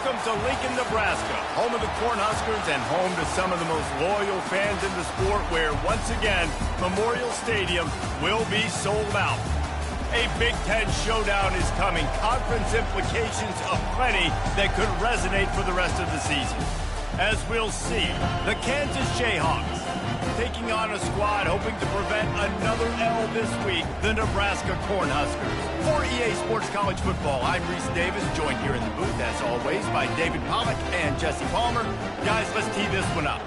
Welcome to Lincoln, Nebraska, home of the Cornhuskers and home to some of the most loyal fans in the sport where, once again, Memorial Stadium will be sold out. A Big Ten showdown is coming. Conference implications aplenty that could resonate for the rest of the season. As we'll see, the Kansas Jayhawks taking on a squad hoping to prevent another L this week, the Nebraska Cornhuskers. For EA Sports College Football, I'm Reese Davis, joined here in the booth, as always, by David Pollack and Jesse Palmer. Guys, let's tee this one up.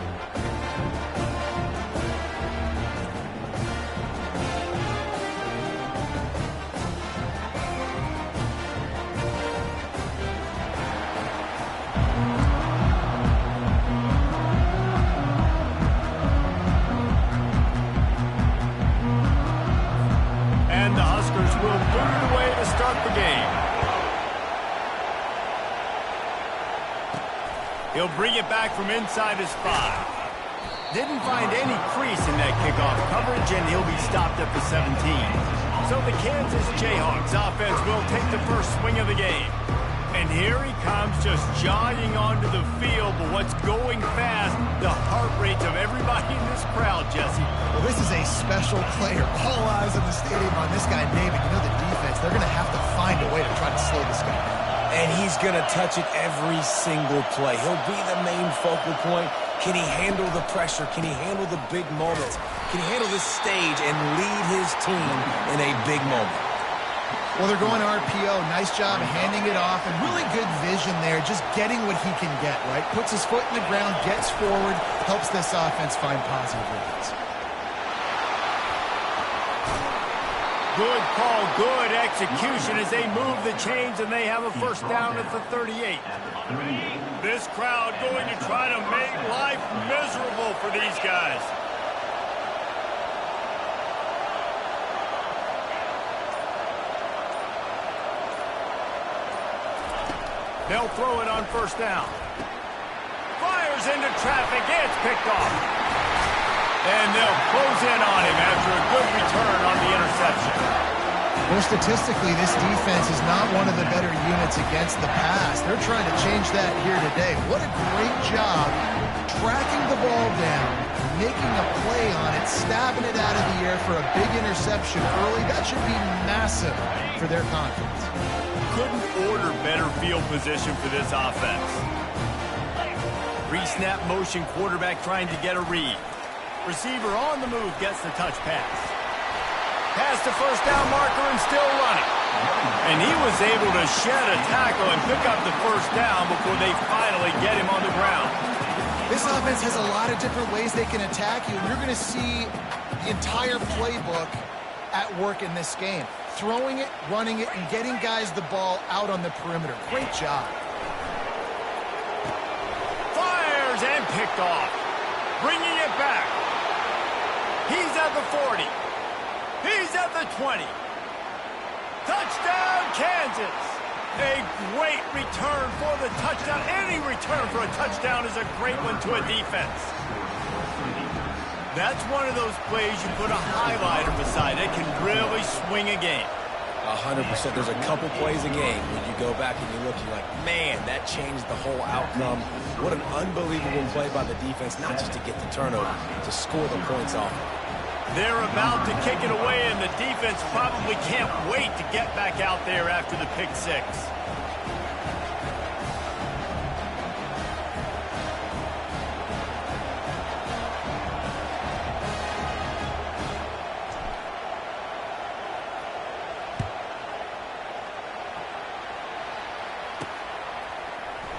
He'll bring it back from inside his 5. Didn't find any crease in that kickoff coverage, and he'll be stopped at the 17. So the Kansas Jayhawks offense will take the first swing of the game. And here he comes, just jogging onto the field. But what's going fast? The heart rates of everybody in this crowd, Jesse. Well, this is a special player. All eyes in the stadium on this guy, David. You know the defense, they're going to have to find a way to try to slow this guy down. And he's going to touch it every single play. He'll be the main focal point. Can he handle the pressure? Can he handle the big moments? Can he handle this stage and lead his team in a big moment? Well, they're going RPO. Nice job handing it off, and really good vision there, just getting what he can get, right? Puts his foot in the ground, gets forward, helps this offense find positive rhythms. Good call, good execution as they move the chains and they have a first down at the 38. This crowd going to try to make life miserable for these guys. They'll throw it on first down. Fires into traffic, it's picked off. And they'll close in on him after a good return on the interception. Well, statistically, this defense is not one of the better units against the pass. They're trying to change that here today. What a great job tracking the ball down, making a play on it, stabbing it out of the air for a big interception early. That should be massive for their confidence. Couldn't order better field position for this offense. Pre-snap motion, quarterback trying to get a read. Receiver on the move gets the touch pass. Pass to first down marker and still running. And he was able to shed a tackle and pick up the first down before they finally get him on the ground. This offense has a lot of different ways they can attack you, and you're going to see the entire playbook at work in this game. Throwing it, running it, and getting guys the ball out on the perimeter. Great job. Fires and picked off. Bringing it back. He's at the 40. He's at the 20. Touchdown, Kansas. A great return for the touchdown. Any return for a touchdown is a great one to a defense. That's one of those plays you put a highlighter beside. It can really swing a game. 100%. There's a couple plays a game when you go back and you look, you're like, man, that changed the whole outcome. What an unbelievable play by the defense, not just to get the turnover, to score the points off. They're about to kick it away, and the defense probably can't wait to get back out there after the pick six.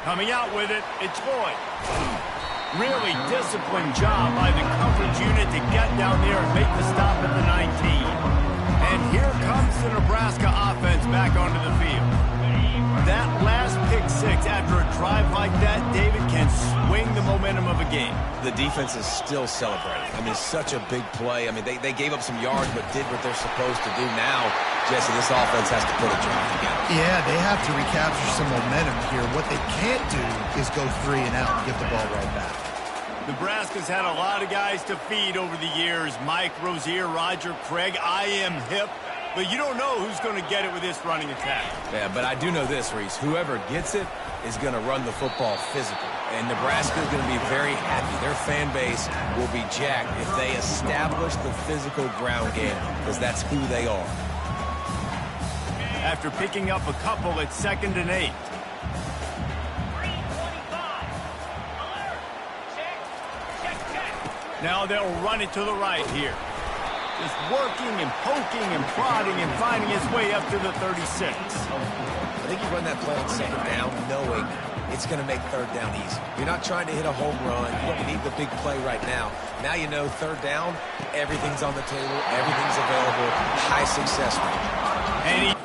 Coming out with it, it's Boyd. Really disciplined job by the coverage unit to get down there and make the stop at the 19. And here comes the Nebraska offense back onto the field. That last pick six after a drive like that, David, can swing the momentum of a game. The defense is still celebrating. I mean, such a big play. I mean, they gave up some yards but did what they're supposed to do. Now, Jesse, this offense has to put a drive together. Yeah, they have to recapture some momentum here. What they can't do is go 3 and out and give the ball right back. Nebraska's had a lot of guys to feed over the years. Mike, Rozier, Roger, Craig. I am hip. but you don't know who's going to get it with this running attack. Yeah, but I do know this, Reese. Whoever gets it is going to run the football physical. And Nebraska is going to be very happy. Their fan base will be jacked if they establish the physical ground game, because that's who they are. After picking up a couple, it's 2nd and 8. Now they'll run it to the right here. Just working and poking and prodding and finding his way up to the 36. I think you run that play on 2nd down knowing it's going to make 3rd down easy. You're not trying to hit a home run. You don't need the big play right now. Now you know 3rd down, everything's on the table, everything's available, high success rate. And he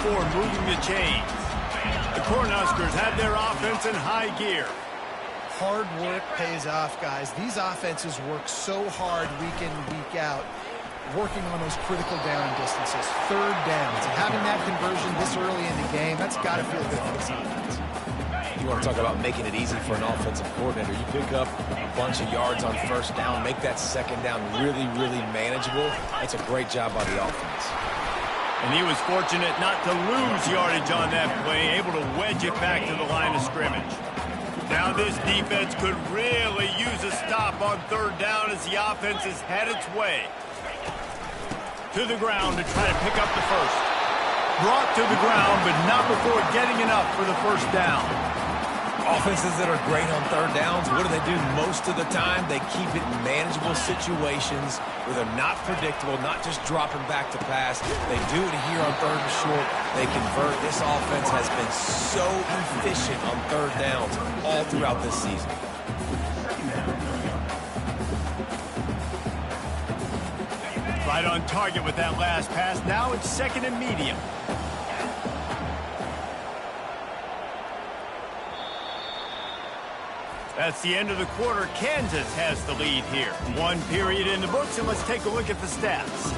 before moving the chains. The Cornhuskers have their offense in high gear. Hard work pays off, guys. These offenses work so hard week in and week out, working on those critical down distances, third downs, and having that conversion this early in the game, that's got to feel good for this offense. You want to talk about making it easy for an offensive coordinator. You pick up a bunch of yards on first down, make that second down really, really manageable. That's a great job by the offense. And he was fortunate not to lose yardage on that play, able to wedge it back to the line of scrimmage. Now this defense could really use a stop on third down as the offense has had its way. To the ground to try to pick up the first. Brought to the ground, but not before getting enough for the first down. Offenses that are great on third downs, what do they do most of the time? They keep it in manageable situations where they're not predictable, not just dropping back to pass. They do it here on third and short. They convert. This offense has been so efficient on third downs all throughout this season. Right on target with that last pass. Now it's second and medium. That's the end of the quarter. Kansas has the lead here. One period in the books, and let's take a look at the stats.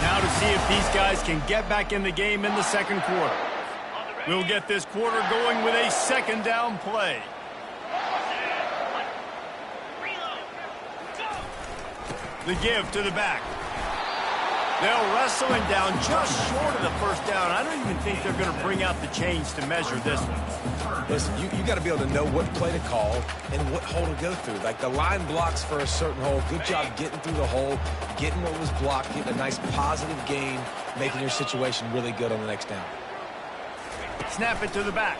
Now to see if these guys can get back in the game in the second quarter. We'll get this quarter going with a second down play. The give to the back. They'll wrestle him down just short of the first down. I don't even think they're going to bring out the chains to measure this one. Listen, you got to be able to know what play to call and what hole to go through. Like the line blocks for a certain hole. Good job getting through the hole, getting what was blocked, getting a nice positive gain, making your situation really good on the next down. Snap it to the back.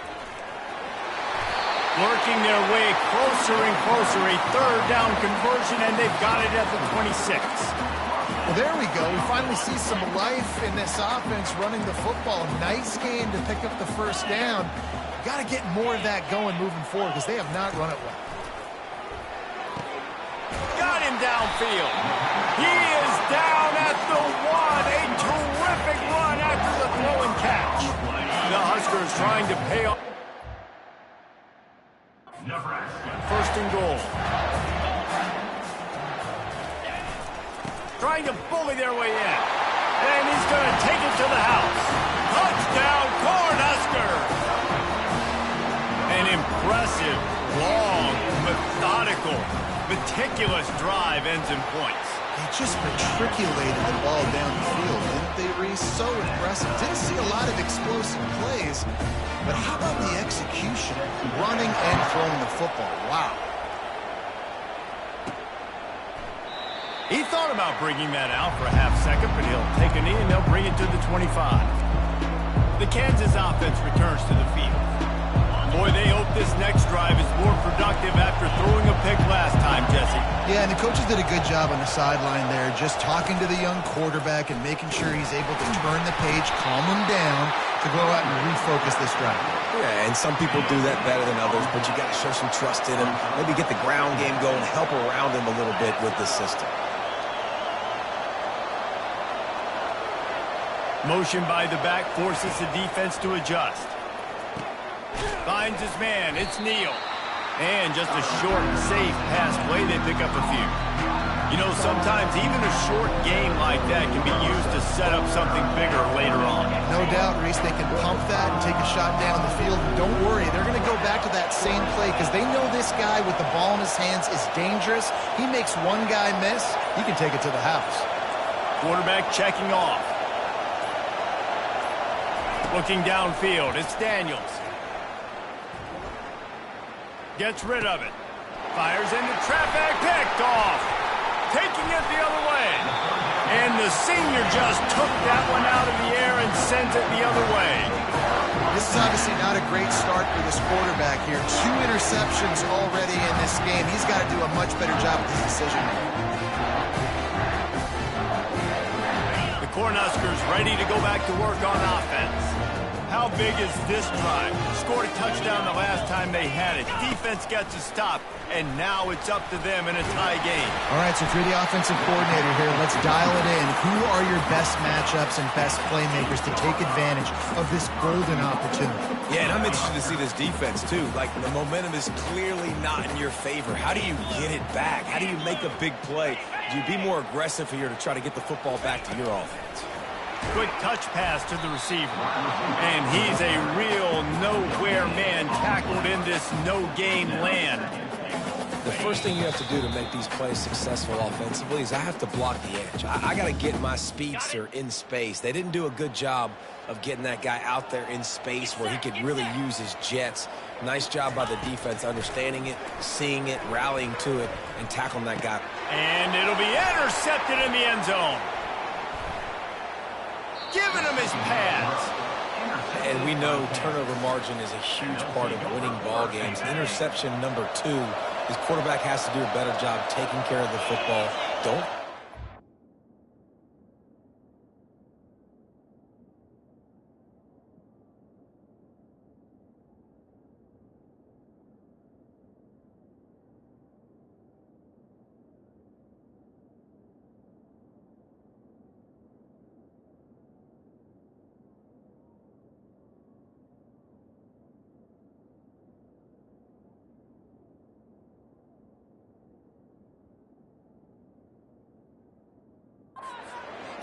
Working their way closer and closer. A third down conversion, and they've got it at the 26. Well, there we go. We finally see some life in this offense running the football. Nice game to pick up the first down. Got to get more of that going moving forward because they have not run it well. Got him downfield. He is down at the one. A terrific run after the throw and catch. The Huskers trying to pay off. First and goal. Trying to bully their way in. And he's going to take it to the house. Touchdown, Cornhuskers! An impressive, long, methodical, meticulous drive ends in points. They just matriculated the ball down the field, didn't they, Reese? So impressive. Didn't see a lot of explosive plays, but how about the execution? Running and throwing the football. Wow. He thought about bringing that out for a half second, but he'll take a knee and they'll bring it to the 25. The Kansas offense returns to the field. Boy, they hope this next drive is more productive after throwing a pick last time, Jesse. Yeah, and the coaches did a good job on the sideline there, just talking to the young quarterback and making sure he's able to turn the page, calm him down to go out and refocus this drive. Yeah, and some people do that better than others, but you got to show some trust in him. Maybe get the ground game going, help around him a little bit with this system. Motion by the back forces the defense to adjust. Finds his man. It's Neal. And just a short, safe pass play. They pick up a few. You know, sometimes even a short game like that can be used to set up something bigger later on. No doubt, Reese. They can pump that and take a shot down the field. And don't worry, they're going to go back to that same play because they know this guy with the ball in his hands is dangerous. He makes one guy miss, he can take it to the house. Quarterback checking off. Looking downfield, it's Daniels. Gets rid of it. Fires into traffic, picked off. Taking it the other way. And the senior just took that one out of the air and sends it the other way. This is obviously not a great start for this quarterback here. 2 interceptions already in this game. He's got to do a much better job with his decision making. The Cornhuskers ready to go back to work on offense. How How big is this drive? Scored a touchdown the last time they had it. Defense gets a stop, and now it's up to them in a tie game. All right, so if you're the offensive coordinator here, let's dial it in. Who are your best matchups and best playmakers to take advantage of this golden opportunity? Yeah, and I'm interested to see this defense, too. Like, the momentum is clearly not in your favor. How do you get it back? How do you make a big play? Do you be more aggressive here to try to get the football back to your offense? Quick touch pass to the receiver. And he's a real nowhere man tackled in this no-gain land. The first thing you have to do to make these plays successful offensively is I have to block the edge. I got to get my speedster in space. They didn't do a good job of getting that guy out there in space where he could really use his jets. Nice job by the defense understanding it, seeing it, rallying to it, and tackling that guy. And it'll be intercepted in the end zone. Giving him his pads. And we know turnover margin is a huge part of winning ball games. Interception number 2. His quarterback has to do a better job taking care of the football. Don't.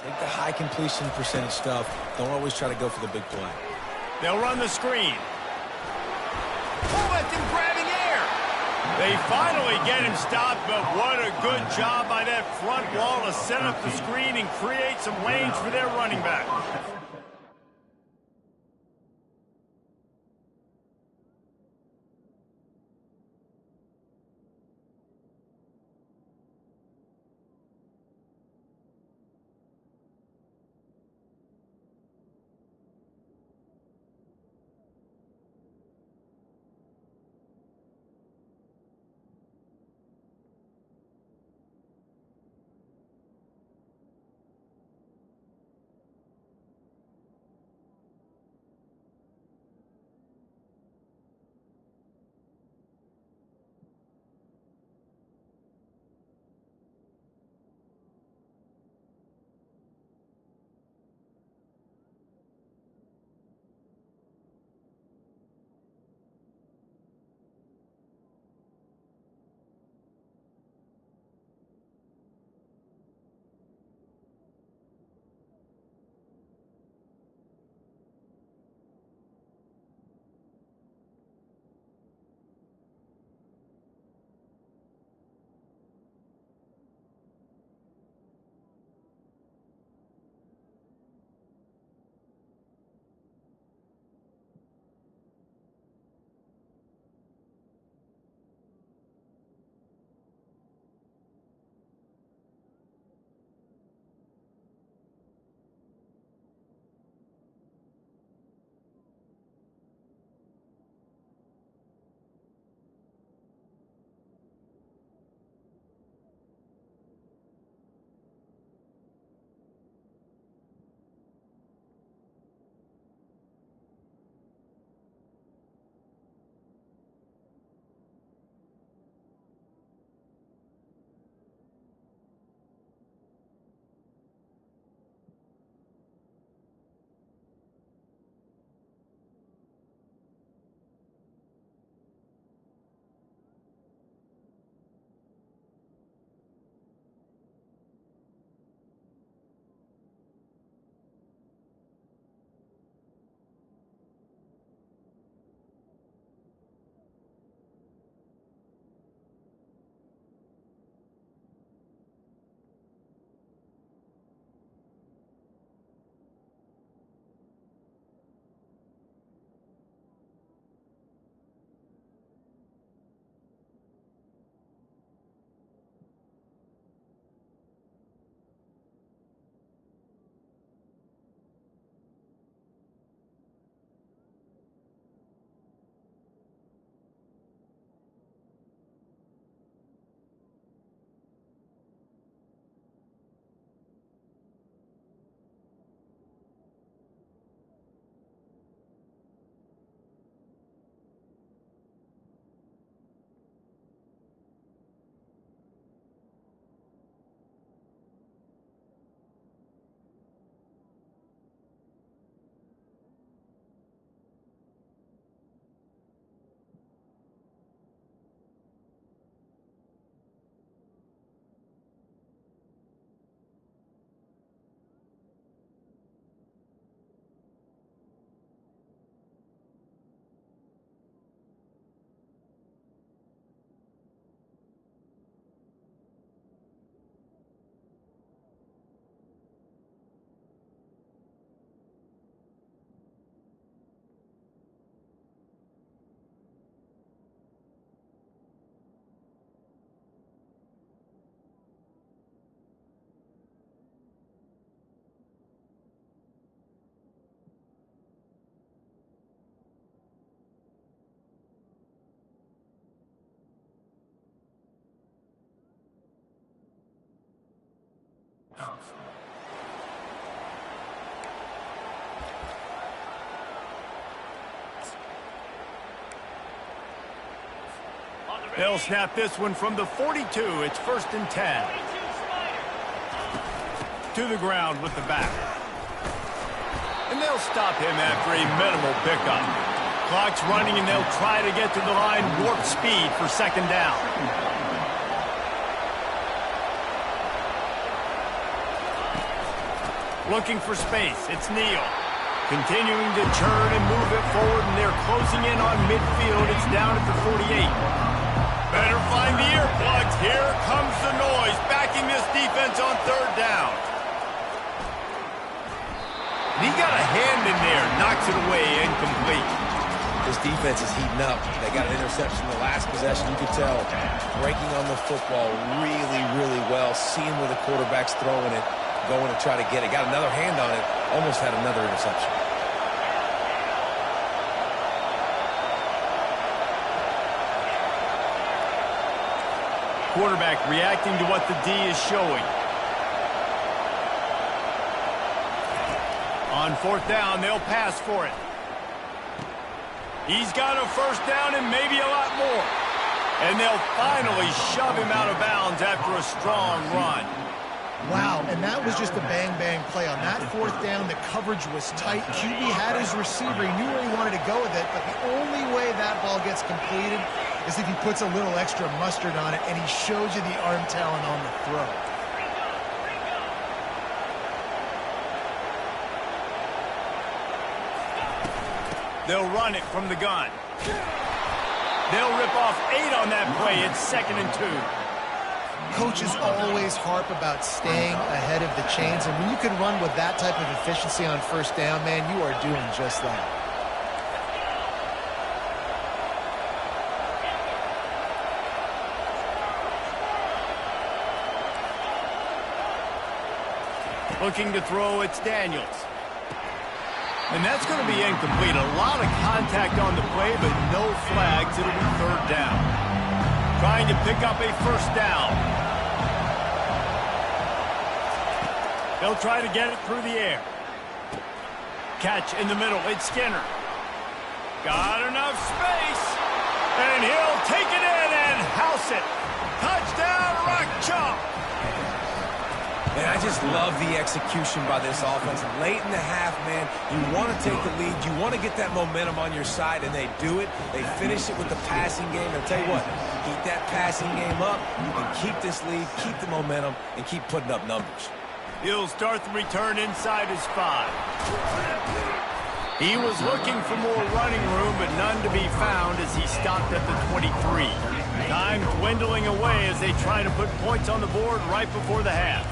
Take the high completion percentage stuff. Don't always try to go for the big play. They'll run the screen. Oh, that's him grabbing air. They finally get him stopped, but what a good job by that front wall to set up the screen and create some lanes for their running back. They'll snap this one from the 42. It's 1st and 10. To the ground with the back. And they'll stop him after a minimal pickup. Clock's running, and they'll try to get to the line warp speed for 2nd down. Looking for space. It's Neal. Continuing to churn and move it forward, and they're closing in on midfield. It's down at the 48. Better find the earplugs. Here comes the noise, backing this defense on 3rd down. He got a hand in there, knocks it away, incomplete. This defense is heating up. They got an interception in the last possession. You could tell breaking on the football really, really well, seeing where the quarterback's throwing it, going to try to get it. Got another hand on it, almost had another interception. Quarterback reacting to what the D is showing. On 4th down, they'll pass for it. He's got a 1st down and maybe a lot more. And they'll finally shove him out of bounds after a strong run. Wow, and that was just a bang-bang play. On that 4th down, the coverage was tight. QB had his receiver. He knew where he wanted to go with it, but the only way that ball gets completed is if he puts a little extra mustard on it, and he shows you the arm talent on the throw. They'll run it from the gun. They'll rip off 8 on that play. It's 2nd and 2. Coaches always harp about staying ahead of the chains, and when you can run with that type of efficiency on 1st down, man, you are doing just that. Looking to throw, it's Daniels. And that's going to be incomplete. A lot of contact on the play, but no flags. It'll be 3rd down. Trying to pick up a 1st down. They'll try to get it through the air. Catch in the middle. It's Skinner. Got enough space. And he'll take it in and house it. Touchdown, Rock Chalk. Man, I just love the execution by this offense. Late in the half, man, you want to take the lead. You want to get that momentum on your side, and they do it. They finish it with the passing game. And I'll tell you what, keep that passing game up and keep this lead, keep the momentum, and keep putting up numbers. He'll start the return inside his 5. He was looking for more running room, but none to be found as he stopped at the 23. Time dwindling away as they try to put points on the board right before the half.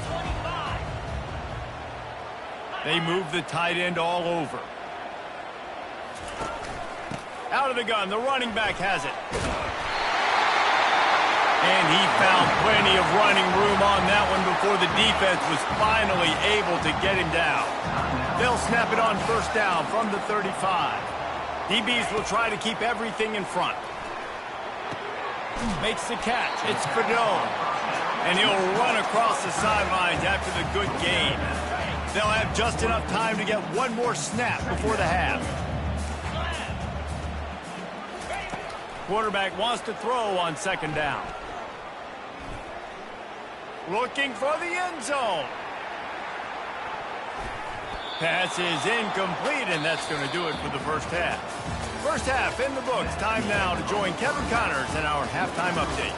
They move the tight end all over. Out of the gun, the running back has it. And he found plenty of running room on that one before the defense was finally able to get him down. They'll snap it on 1st down from the 35. DBs will try to keep everything in front. Makes the catch. It's Fedone. And he'll run across the sidelines after the good gain. They'll have just enough time to get one more snap before the half. Quarterback wants to throw on 2nd down. Looking for the end zone. Pass is incomplete, and that's going to do it for the 1st half. 1st half in the books. Time now to join Kevin Connors in our halftime update.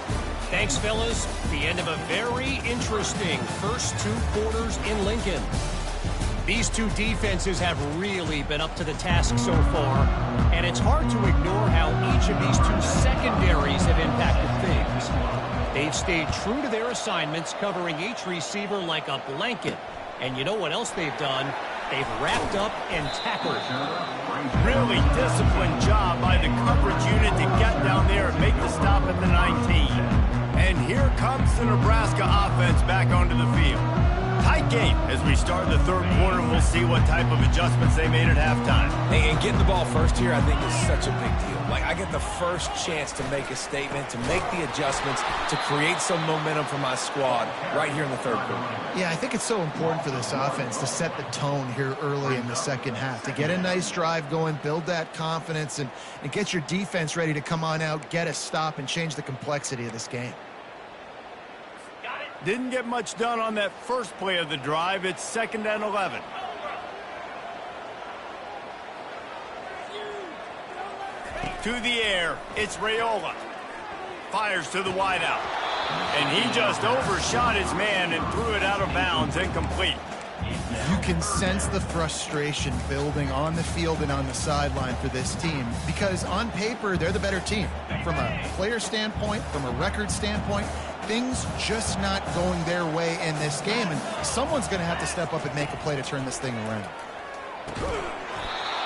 Thanks, fellas. The end of a very interesting first 2 quarters in Lincoln. These two defenses have really been up to the task so far, and it's hard to ignore how each of these 2 secondaries have impacted things. They've stayed true to their assignments, covering each receiver like a blanket. And you know what else they've done? They've wrapped up and tackled. Really disciplined job by the coverage unit to get down there and make the stop at the 19. And here comes the Nebraska offense back onto the field. tight game as we start the third quarter. We'll see what type of adjustments they made at halftime. And getting the ball first here, I think, is such a big deal. Like, I get the first chance to make a statement, to make the adjustments, to create some momentum for my squad right here in the third quarter. Yeah, I think it's so important for this offense to set the tone here early in the second half, to get a nice drive going, build that confidence, and get your defense ready to come on out, get a stop, and change the complexity of this game. Didn't get much done on that first play of the drive. It's 2nd and 11. To the air, it's Raiola. Fires to the wideout. And he just overshot his man and threw it out of bounds, incomplete. You can sense the frustration building on the field and on the sideline for this team because on paper, they're the better team. From a player standpoint, from a record standpoint, things just not going their way in this game, and someone's going to have to step up and make a play to turn this thing around.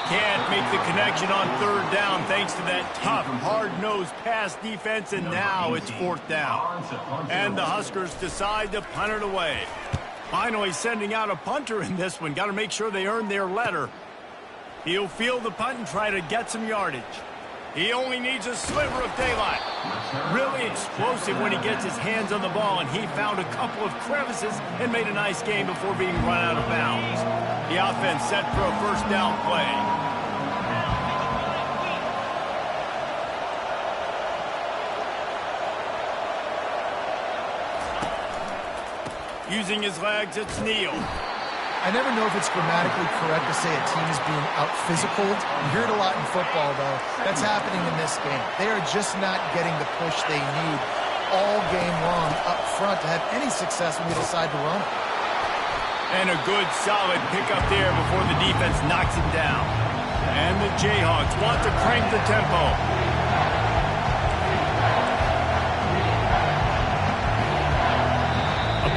Can't make the connection on 3rd down thanks to that tough, hard-nosed pass defense, and now it's 4th down. And the Huskers decide to punt it away. Finally sending out a punter in this one. Got to make sure they earn their letter. He'll field the punt and try to get some yardage. He only needs a sliver of daylight. Really explosive when he gets his hands on the ball, and he found a couple of crevices and made a nice game before being run out of bounds. The offense set for a 1st down play. Using his legs, it's Neal. I never know if it's grammatically correct to say a team is being out-physicaled. You hear it a lot in football, though. That's happening in this game. They are just not getting the push they need all game long up front to have any success when they decide to run it. And a good, solid pickup there before the defense knocks him down. And the Jayhawks want to crank the tempo.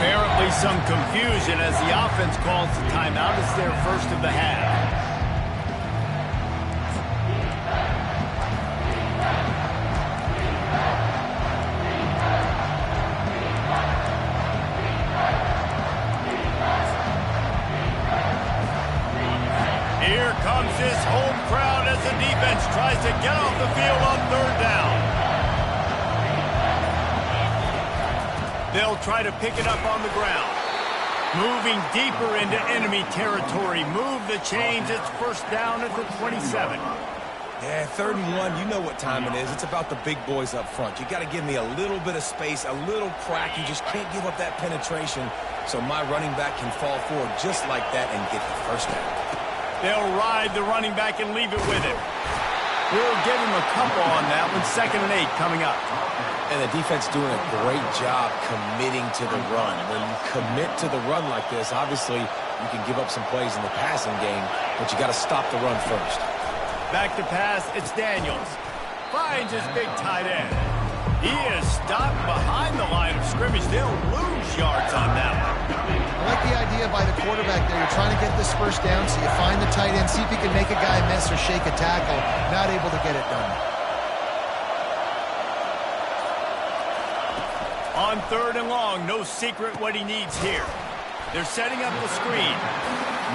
Apparently some confusion as the offense calls the timeout. It's their first of the half. Here comes this home crowd as the defense tries to get off the field on 3rd down. They'll try to pick it up on the ground. Moving deeper into enemy territory. Move the chains. It's 1st down at the 27. Yeah, 3rd and 1, you know what time it is. It's about the big boys up front. You got to give me a little bit of space, a little crack. You just can't give up that penetration so my running back can fall forward just like that and get the 1st down. They'll ride the running back and leave it with him. We'll give him a couple on that one. 2nd and 8 coming up. And the defense doing a great job committing to the run. When you commit to the run like this, obviously you can give up some plays in the passing game, but you got to stop the run first. Back to pass, it's Daniels. Finds his big tight end. He is stopped behind the line of scrimmage. They'll lose yards on that one. I like the idea by the quarterback there. You're trying to get this 1st down, so you find the tight end, see if you can make a guy miss or shake a tackle. Not able to get it done. On 3rd and long, no secret what he needs here. They're setting up the screen.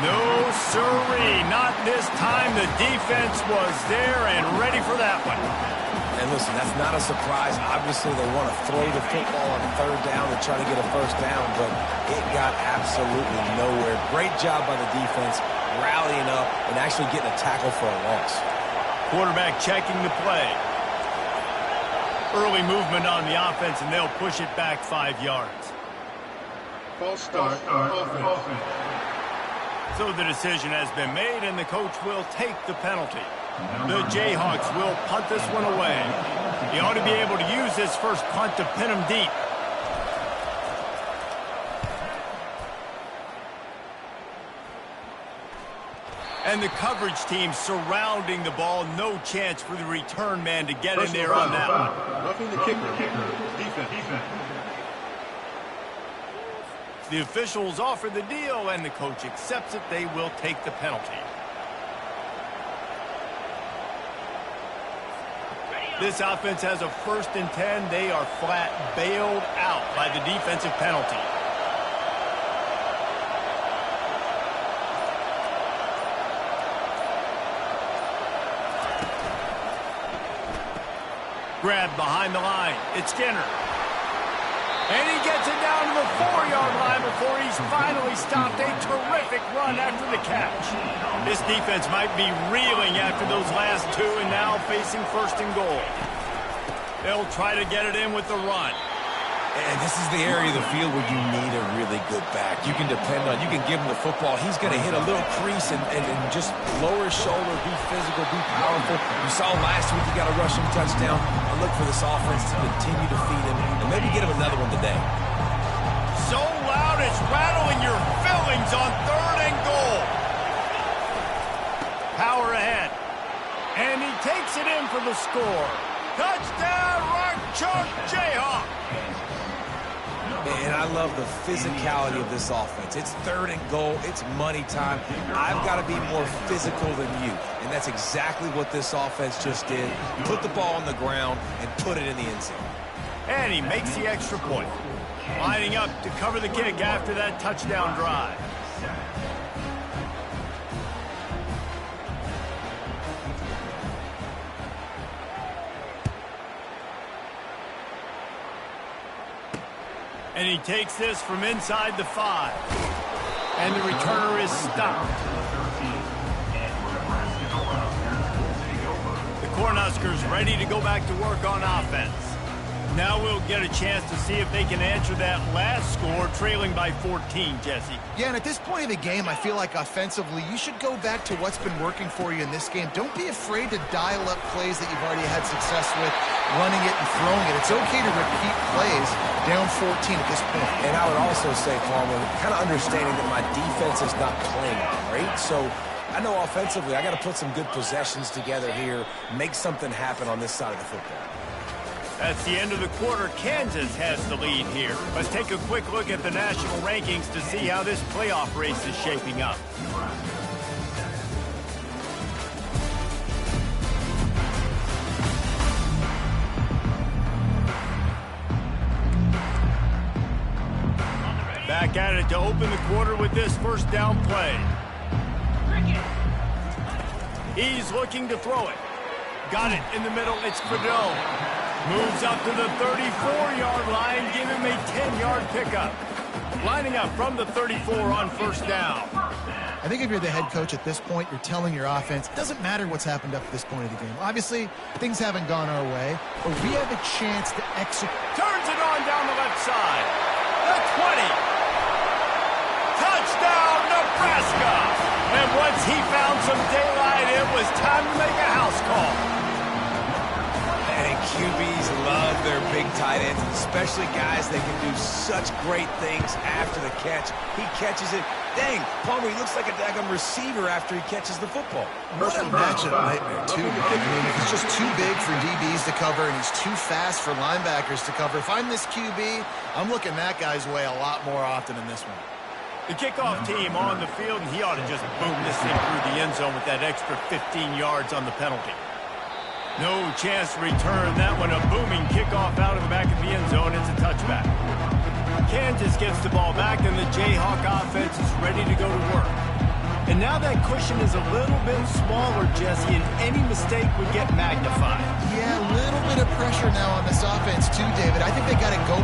No siree, not this time. The defense was there and ready for that one. And listen, that's not a surprise. Obviously, they want to throw the football on 3rd down and try to get a 1st down, but it got absolutely nowhere. Great job by the defense, rallying up and actually getting a tackle for a loss. Quarterback checking the play. Early movement on the offense, and they'll push it back 5 yards. False start, offense. So the decision has been made, and the coach will take the penalty. The Jayhawks will punt this one away. He ought to be able to use this first punt to pin him deep. And the coverage team surrounding the ball. No chance for the return man to get in there on that one. Roughing the kicker. Defense. The officials offer the deal, and the coach accepts it. They will take the penalty. This offense has a 1st and 10. They are flat bailed out by the defensive penalty. grab behind the line. It's Skinner. And he gets it down to the 4-yard line before he's finally stopped. A terrific run after the catch. This defense might be reeling after those last two and now facing first and goal. They'll try to get it in with the run. And this is the area of the field where you need a really good back. You can depend on, you can give him the football. He's going to hit a little crease and just lower his shoulder, be physical, be powerful. You saw last week he got a rushing touchdown. I look for this offense to continue to feed him and maybe get him another one today. So loud it's rattling your fillings on 3rd and goal. Power ahead. And he takes it in for the score. Touchdown, Rock Chalk Jayhawk. And I love the physicality of this offense. It's 3rd and goal. It's money time. I've got to be more physical than you. And that's exactly what this offense just did. Put the ball on the ground and put it in the end zone. And he makes the extra point. Lining up to cover the kick after that touchdown drive. And he takes this from inside the 5. And the returner is stopped. The Cornhuskers ready to go back to work on offense. Now we'll get a chance to see if they can answer that last score, trailing by 14, Jesse. Yeah, and at this point of the game, I feel like offensively, you should go back to what's been working for you in this game. Don't be afraid to dial up plays that you've already had success with, running it and throwing it. It's okay to repeat plays down 14 at this point. And I would also say, Palmer, kind of understanding that my defense is not playing great, so I know offensively I got to put some good possessions together here, make something happen on this side of the football. That's the end of the quarter. Kansas has the lead here. Let's take a quick look at the national rankings to see how this playoff race is shaping up. Back at it to open the quarter with this first down play. He's looking to throw it. Got it in the middle. It's Fidel. Moves up to the 34-yard line. Give him a 10-yard pickup. Lining up from the 34 on first down. I think if you're the head coach at this point, you're telling your offense, it doesn't matter what's happened up to this point of the game. Obviously, things haven't gone our way, but we have a chance to execute. Turns it on down the left side. The 20. Touchdown, Nebraska. And once he found some daylight, it was time to make a house call. And QBs love their big tight ends, especially guys that can do such great things after the catch. He catches it. Dang, Palmer, he looks like a daggone receiver after he catches the football. What a matchup nightmare, too. I mean, he's just too big for DBs to cover, and he's too fast for linebackers to cover. If I'm this QB, I'm looking that guy's way a lot more often in this one. The kickoff team on the field, and he ought to just boom this thing through the end zone with that extra 15 yards on the penalty. No chance to return that one. A booming kickoff out of the back of the end zone. It's a touchback. Kansas gets the ball back, and the Jayhawk offense is ready to go to work. And now that cushion is a little bit smaller, Jesse, and any mistake would get magnified. Yeah, a little bit of pressure now on this offense too, David. I think they got to go.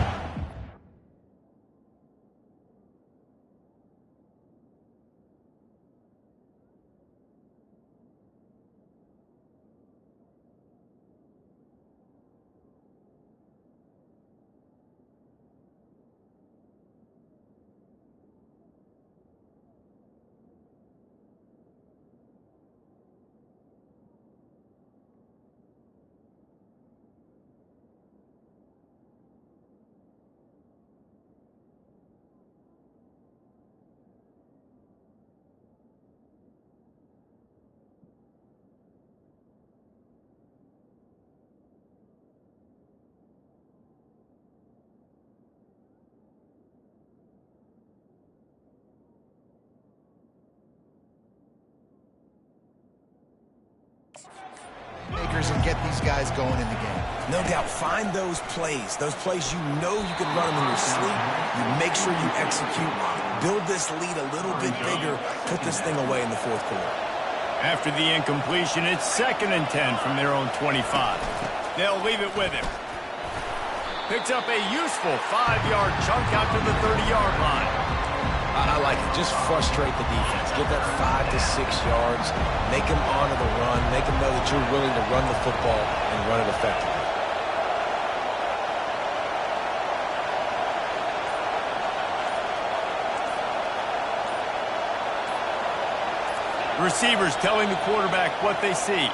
And get these guys going in the game. No doubt. Find those plays you know you can run them in your sleep. You make sure you execute. Build this lead a little bit bigger. Put this thing away in the fourth quarter. After the incompletion, it's 2nd and 10 from their own 25. They'll leave it with him. Picks up a useful 5-yard chunk out to the 30-yard line. I like it. Just frustrate the defense. Get that 5 to 6 yards. Make them honor the run. Make them know that you're willing to run the football and run it effectively. Receivers telling the quarterback what they see.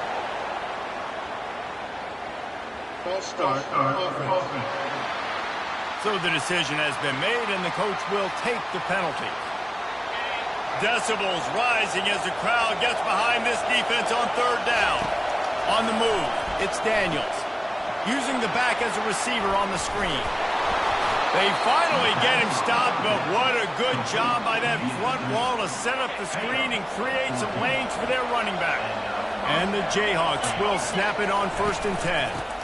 False start. Offense. So the decision has been made, and the coach will take the penalty. Decibels rising as the crowd gets behind this defense on third down. On the move, it's Daniels. Using the back as a receiver on the screen. They finally get him stopped, but what a good job by that front wall to set up the screen and create some lanes for their running back. And the Jayhawks will snap it on 1st and 10.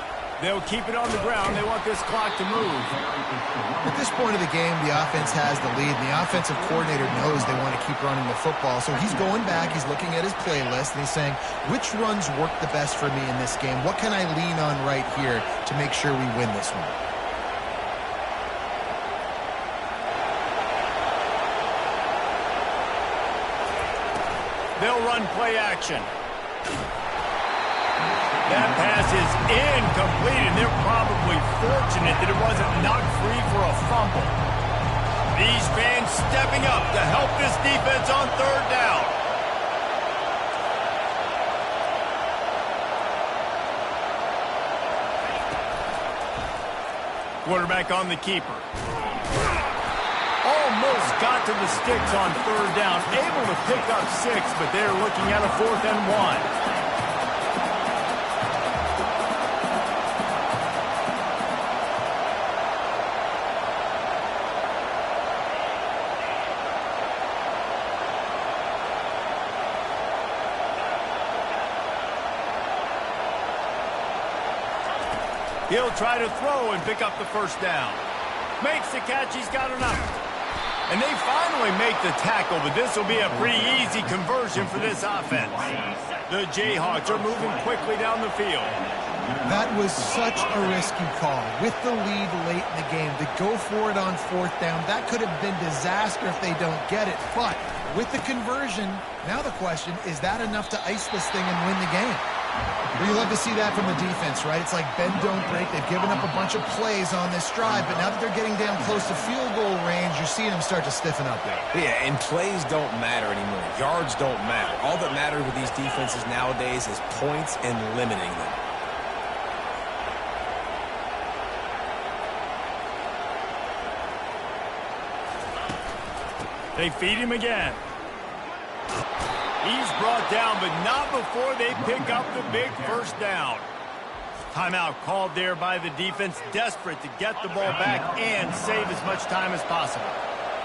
They'll keep it on the ground. They want this clock to move. At this point of the game, the offense has the lead, and the offensive coordinator knows they want to keep running the football. So he's going back, he's looking at his playlist, and he's saying, which runs work the best for me in this game? What can I lean on right here to make sure we win this one? They'll run play action. That pass is incomplete, and they're probably fortunate that it wasn't knocked free for a fumble. These fans stepping up to help this defense on third down. Quarterback on the keeper. Almost got to the sticks on third down. Able to pick up 6, but they're looking at a 4th and 1. He'll try to throw and pick up the 1st down. Makes the catch. He's got enough. And they finally make the tackle, but this will be a pretty easy conversion for this offense. The Jayhawks are moving quickly down the field. That was such a risky call. With the lead late in the game, to go for it on 4th down, that could have been disaster if they don't get it. But with the conversion, now the question, is that enough to ice this thing and win the game? Well, you love to see that from the defense, right? It's like bend, don't break. They've given up a bunch of plays on this drive, but now that they're getting down close to field goal range, you're seeing them start to stiffen up there. Yeah, and plays don't matter anymore. Yards don't matter. All that matters with these defenses nowadays is points and limiting them. They feed him again. He's brought down, but not before they pick up the big 1st down. Timeout called there by the defense, desperate to get the ball back and save as much time as possible.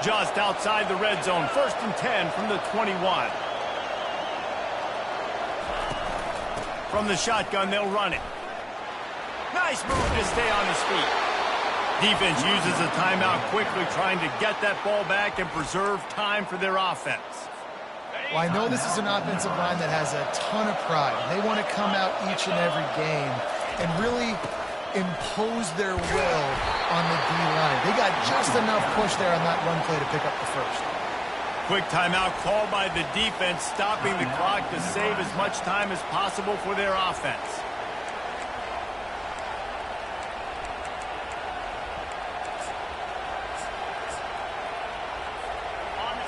Just outside the red zone, 1st and 10 from the 21. From the shotgun, they'll run it. Nice move to stay on his feet. Defense uses a timeout quickly, trying to get that ball back and preserve time for their offense. Well, I know this is an offensive line that has a ton of pride. They want to come out each and every game and really impose their will on the D-line. They got just enough push there on that run play to pick up the 1st. Quick timeout called by the defense, stopping the clock to save as much time as possible for their offense.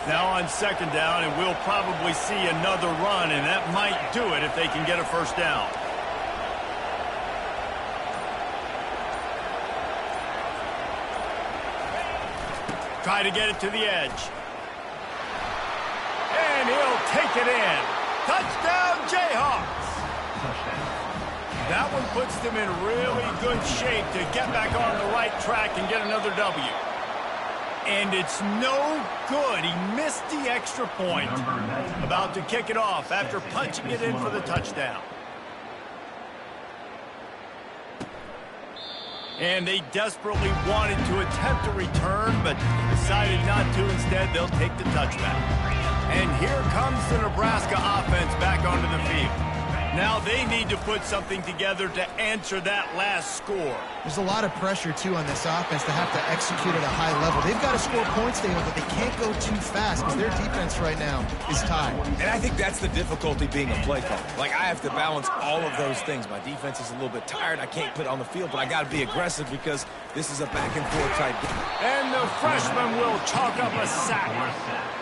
Now on 2nd down, and we'll probably see another run, and that might do it if they can get a 1st down. Try to get it to the edge. And he'll take it in. Touchdown, Jayhawks! That one puts them in really good shape to get back on the right track and get another W. And it's no good. He missed the extra point. About to kick it off after punching it in for the touchdown. And they desperately wanted to attempt a return, but decided not to. Instead, they'll take the touchback. And here comes the Nebraska offense back onto the field. Now they need to put something together to answer that last score. There's a lot of pressure, too, on this offense to have to execute at a high level. They've got to score points, David, but they can't go too fast because their defense right now is tied. And I think that's the difficulty being a play caller. Like, I have to balance all of those things. My defense is a little bit tired. I can't put it on the field, but I got to be aggressive because this is a back-and-forth type game. And the freshman will chalk up a sack.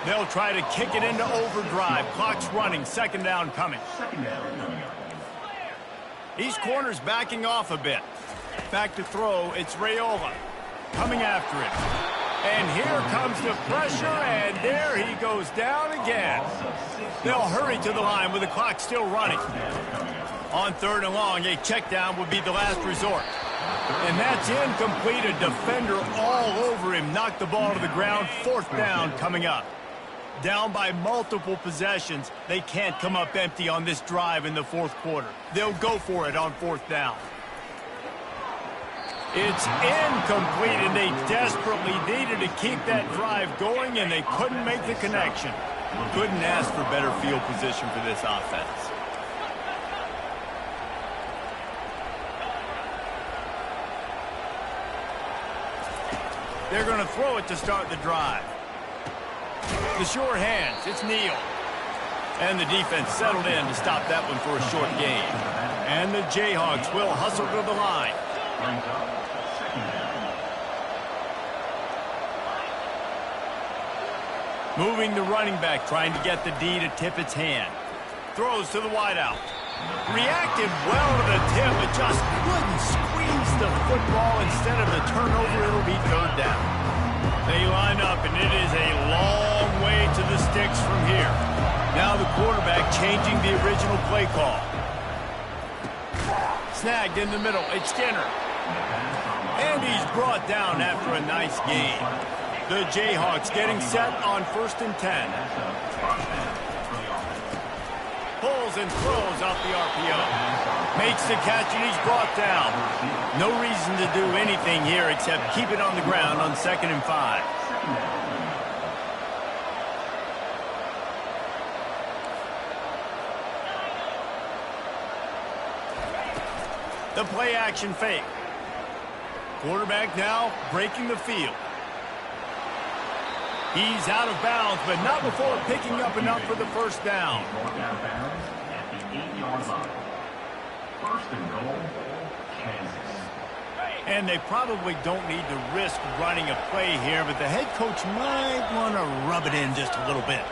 They'll try to kick it into overdrive. Clock's running. Second down coming. These corners backing off a bit. Back to throw, it's Raiola coming after him. And here comes the pressure, and there he goes down again. They'll hurry to the line with the clock still running. On third and long, a check down would be the last resort. And that's incomplete. A defender all over him. Knocked the ball to the ground. Fourth down coming up. Down by multiple possessions. They can't come up empty on this drive in the fourth quarter. They'll go for it on fourth down. It's incomplete, and they desperately needed to keep that drive going, and they couldn't make the connection. Couldn't ask for better field position for this offense. They're going to throw it to start the drive. The sure hands, it's Neal. And the defense settled in to stop that one for a short gain. And the Jayhawks will hustle to the line. Moving the running back, trying to get the D to tip its hand. Throws to the wideout. Reacted well to the tip, but just couldn't squeeze the football. Instead of the turnover, it'll be third down. They line up, and it is a long way to the sticks from here. Now the quarterback changing the original play call. Snagged in the middle. It's Skinner. And he's brought down after a nice gain. The Jayhawks getting set on 1st and 10. Pulls and throws off the RPO. Makes the catch, and he's brought down. No reason to do anything here except keep it on the ground on 2nd and 5. The play action fake. Quarterback now breaking the field. He's out of bounds, but not before picking up enough for the first down. And they probably don't need to risk running a play here, but the head coach might want to rub it in just a little bit.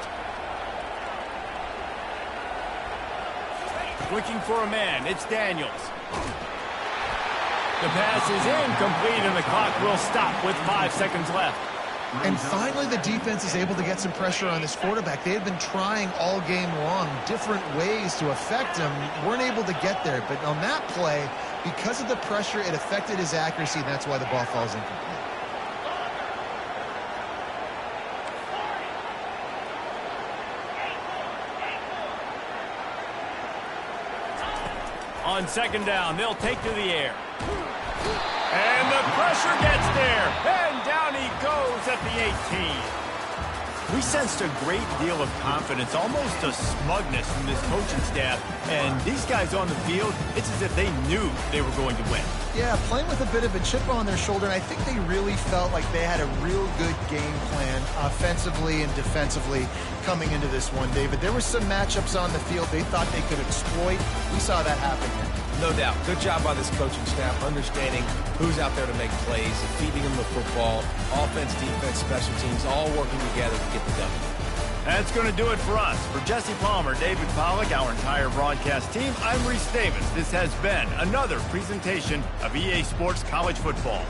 Looking for a man, it's Daniels. The pass is incomplete, and the clock will stop with 5 seconds left. And finally, the defense is able to get some pressure on this quarterback. They had been trying all game long different ways to affect him. Weren't able to get there. But on that play, because of the pressure, it affected his accuracy, and that's why the ball falls incomplete. On 2nd down, they'll take to the air. And the pressure gets there. And down he goes at the 18. We sensed a great deal of confidence, almost a smugness from this coaching staff. And these guys on the field, it's as if they knew they were going to win. Yeah, playing with a bit of a chip on their shoulder, and I think they really felt like they had a real good game plan offensively and defensively coming into this one, David. There were some matchups on the field they thought they could exploit. We saw that happen here. No doubt. Good job by this coaching staff, understanding who's out there to make plays, feeding them the football, offense, defense, special teams, all working together to get the W. That's going to do it for us. For Jesse Palmer, David Pollack, our entire broadcast team, I'm Reese Davis. This has been another presentation of EA Sports College Football.